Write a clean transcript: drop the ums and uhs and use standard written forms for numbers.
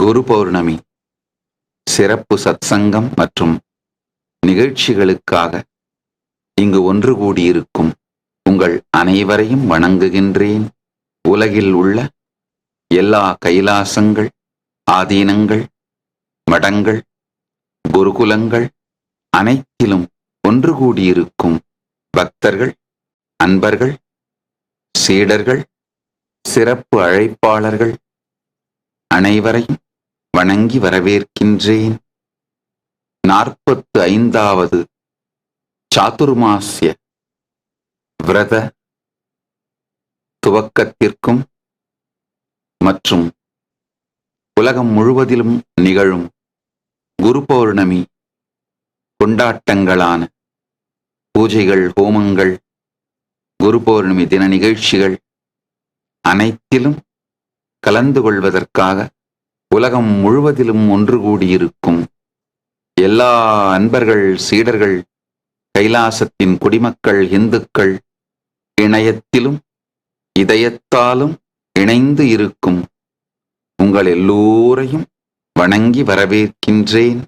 குரு பௌர்ணமி சிறப்பு சத்சங்கம் மற்றும் நிகழ்ச்சிகளுக்காக இங்கு ஒன்று கூடியிருக்கும் உங்கள் அனைவரையும் வணங்குகின்றேன். உலகில் உள்ள எல்லா கைலாசங்கள், ஆதீனங்கள், மடங்கள், குருகுலங்கள் அனைத்திலும் ஒன்று கூடியிருக்கும் பக்தர்கள், அன்பர்கள், சீடர்கள், சிறப்பு அழைப்பாளர்கள் அனைவரையும் வணங்கி வரவேற்கின்றேன். 45வது சாதுர்மாஸ்ய விரத துவக்கத்திற்கும் மற்றும் உலகம் முழுவதிலும் நிகழும் குரு பௌர்ணமி கொண்டாட்டங்களான பூஜைகள், ஹோமங்கள், குரு பௌர்ணமி தின நிகழ்ச்சிகள் அனைத்திலும் கலந்து கொள்வதற்காக உலகம் முழுவதிலும் ஒன்று கூடியிருக்கும் எல்லா அன்பர்கள், சீடர்கள், கைலாசத்தின் குடிமக்கள், இந்துக்கள், இணையத்திலும் இதயத்தாலும் இணைந்து இருக்கும் உங்கள் எல்லோரையும் வணங்கி வரவேற்கின்றேன்.